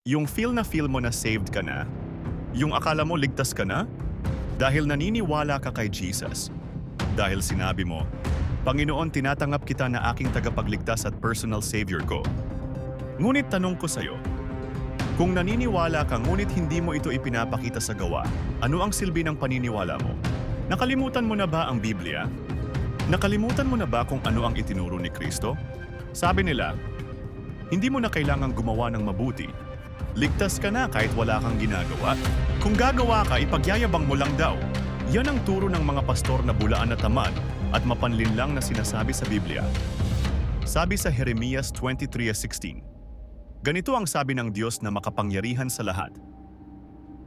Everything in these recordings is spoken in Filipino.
Yung feel mo na saved ka na? Yung akala mo ligtas ka na? Dahil naniniwala ka kay Jesus. Dahil sinabi mo, Panginoon, tinatanggap kita na aking tagapagligtas at personal savior ko. Ngunit tanong ko sa'yo, kung naniniwala ka ngunit hindi mo ito ipinapakita sa gawa, ano ang silbi ng paniniwala mo? Nakalimutan mo na ba ang Biblia? Nakalimutan mo na ba kung ano ang itinuro ni Kristo? Sabi nila, hindi mo na kailangang gumawa ng mabuti. Ligtas ka na kahit wala kang ginagawa. Kung gagawa ka, ipagyayabang mo lang daw. Yan ang turo ng mga pastor na bulaan na tamad at mapanlinlang na sinasabi sa Biblia. Sabi sa Jeremias 23:16, ganito ang sabi ng Diyos na makapangyarihan sa lahat.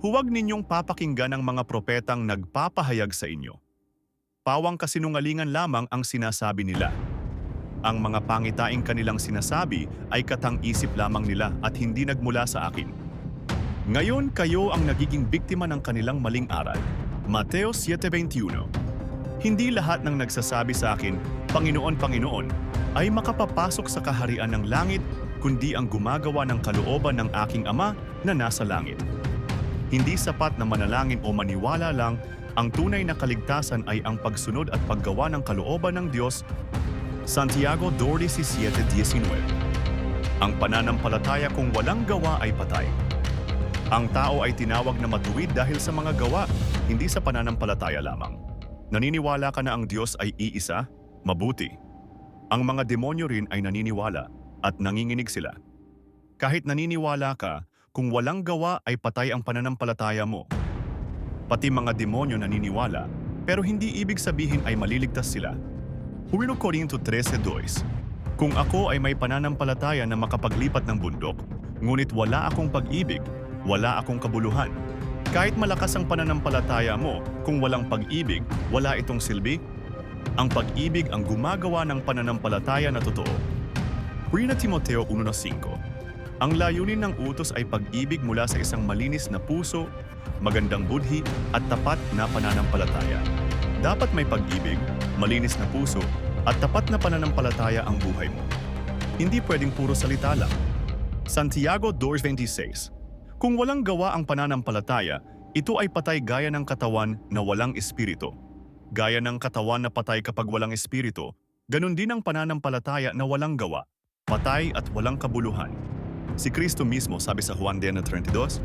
Huwag ninyong papakinggan ang mga propetang nagpapahayag sa inyo. Pawang kasinungalingan lamang ang sinasabi nila. Ang mga pangitaing kanilang sinasabi ay katang-isip lamang nila at hindi nagmula sa akin. Ngayon kayo ang nagiging biktima ng kanilang maling aral. Mateo 7:21. Hindi lahat ng nagsasabi sa akin, Panginoon, Panginoon, ay makapapasok sa kaharian ng langit, kundi ang gumagawa ng kalooban ng aking Ama na nasa langit. Hindi sapat na manalangin o maniwala lang, ang tunay na kaligtasan ay ang pagsunod at paggawa ng kalooban ng Diyos. Santiago 2:17-19. Ang pananampalataya kung walang gawa ay patay. Ang tao ay tinawag na matuwid dahil sa mga gawa, hindi sa pananampalataya lamang. Naniniwala ka na ang Diyos ay iisa? Mabuti. Ang mga demonyo rin ay naniniwala at nanginginig sila. Kahit naniniwala ka, kung walang gawa ay patay ang pananampalataya mo. Pati mga demonyo naniniwala, pero hindi ibig sabihin ay maliligtas sila. 1 Corinto 13:2. Kung ako ay may pananampalataya na makapaglipat ng bundok, ngunit wala akong pag-ibig, wala akong kabuluhan. Kahit malakas ang pananampalataya mo, kung walang pag-ibig, wala itong silbi. Ang pag-ibig ang gumagawa ng pananampalataya na totoo. 1 Timoteo 1:5. Ang layunin ng utos ay pag-ibig mula sa isang malinis na puso, magandang budhi at tapat na pananampalataya. Dapat may pag-ibig, malinis na puso, at tapat na pananampalataya ang buhay mo. Hindi pwedeng puro salita lang. Santiago 2:26. Kung walang gawa ang pananampalataya, ito ay patay gaya ng katawan na walang espiritu. Gaya ng katawan na patay kapag walang espiritu, ganun din ang pananampalataya na walang gawa, patay at walang kabuluhan. Si Kristo mismo sabi sa Juan 10:32,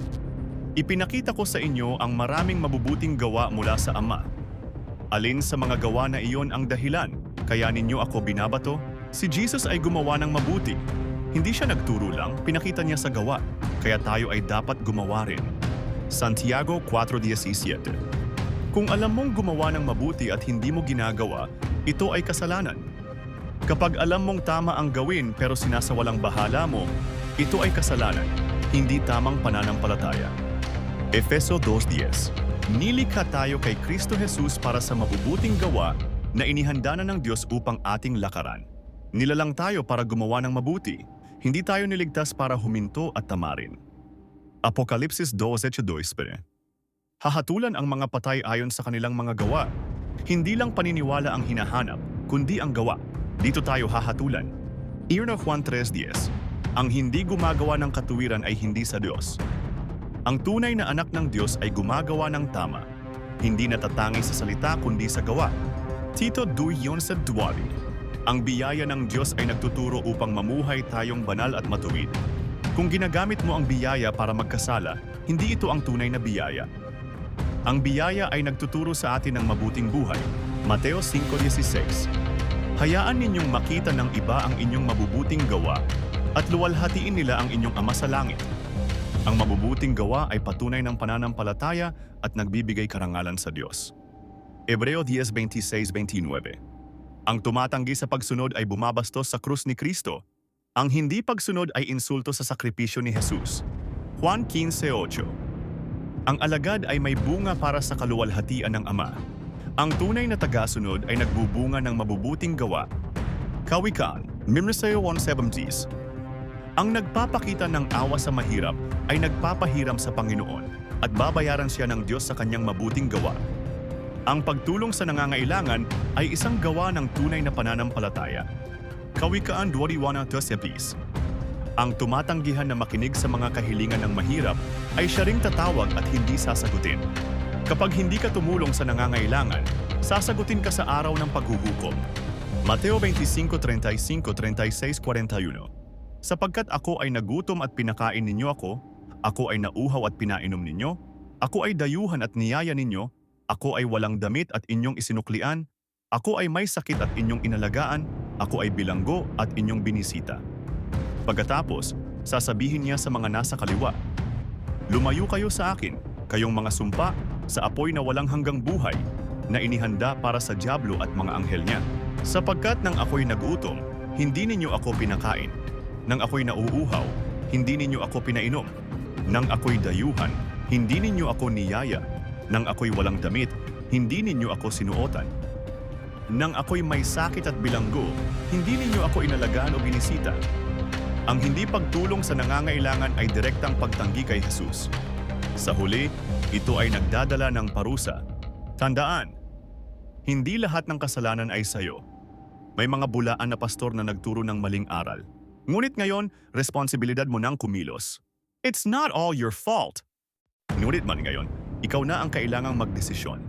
ipinakita ko sa inyo ang maraming mabubuting gawa mula sa Ama. Alin sa mga gawa na iyon ang dahilan, kaya ninyo ako binabato? Si Jesus ay gumawa ng mabuti. Hindi siya nagturo lang, pinakita niya sa gawa, kaya tayo ay dapat gumawa rin. Santiago 4:17. Kung alam mong gumawa ng mabuti at hindi mo ginagawa, ito ay kasalanan. Kapag alam mong tama ang gawin pero sinasawalang bahala mo, ito ay kasalanan, hindi tamang pananampalataya. Efeso 2:10. Nilikha tayo kay Kristo Jesus para sa mabubuting gawa na inihanda na ng Diyos upang ating lakaran. Nilalang tayo para gumawa ng mabuti, hindi tayo niligtas para huminto at tamarin. Apokalipsis 12:2. Hahatulan ang mga patay ayon sa kanilang mga gawa. Hindi lang paniniwala ang hinahanap, kundi ang gawa. Dito tayo hahatulan. 1 Juan 3:10. Ang hindi gumagawa ng katuwiran ay hindi sa Diyos. Ang tunay na anak ng Diyos ay gumagawa ng tama. Hindi natatangi sa salita kundi sa gawa. Tito 2:11. Ang biyaya ng Diyos ay nagtuturo upang mamuhay tayong banal at matuwid. Kung ginagamit mo ang biyaya para magkasala, hindi ito ang tunay na biyaya. Ang biyaya ay nagtuturo sa atin ng mabuting buhay. Mateo 5:16. Hayaan ninyong makita ng iba ang inyong mabubuting gawa at luwalhatiin nila ang inyong Ama sa langit. Ang mabubuting gawa ay patunay ng pananampalataya at nagbibigay karangalan sa Diyos. Hebreo 10:26-29. Ang tumatanggi sa pagsunod ay bumabastos sa krus ni Kristo. Ang hindi pagsunod ay insulto sa sakripisyo ni Jesus. Juan 15:8. Ang alagad ay may bunga para sa kaluwalhatian ng Ama. Ang tunay na tagasunod ay nagbubunga ng mabubuting gawa. Kawikaan, Mimreo 1:70. Ang nagpapakita ng awa sa mahirap ay nagpapahiram sa Panginoon at babayaran siya ng Diyos sa kanyang mabuting gawa. Ang pagtulong sa nangangailangan ay isang gawa ng tunay na pananampalataya. Kawikaan 21:13. Ang tumatanggihan na makinig sa mga kahilingan ng mahirap ay siya ring tatawag at hindi sasagutin. Kapag hindi ka tumulong sa nangangailangan, sasagutin ka sa araw ng paghuhukom. Mateo 25:35-36-41. Sapagkat ako ay nagutom at pinakain ninyo ako ay nauhaw at pinainom ninyo, ako ay dayuhan at niyaya ninyo, ako ay walang damit at inyong isinuklian, ako ay may sakit at inyong inalagaan, ako ay bilanggo at inyong binisita. Pagkatapos, sasabihin niya sa mga nasa kaliwa, lumayo kayo sa akin, kayong mga sumpa, sa apoy na walang hanggang buhay, na inihanda para sa dyablo at mga anghel niya. Sapagkat nang ako'y nagutom, hindi ninyo ako pinakain. Nang ako'y nauuhaw, hindi ninyo ako pinainom. Nang ako'y dayuhan, hindi ninyo ako niyaya. Nang ako'y walang damit, hindi ninyo ako sinuotan. Nang ako'y may sakit at bilanggo, hindi ninyo ako inalagaan o binisita. Ang hindi pagtulong sa nangangailangan ay direktang pagtanggi kay Jesus. Sa huli, ito ay nagdadala ng parusa. Tandaan, hindi lahat ng kasalanan ay sayo. May mga bulaan na pastor na nagturo ng maling aral. Ngunit ngayon, responsibilidad mo nang kumilos. It's not all your fault. Ngunit man ngayon, ikaw na ang kailangang magdesisyon.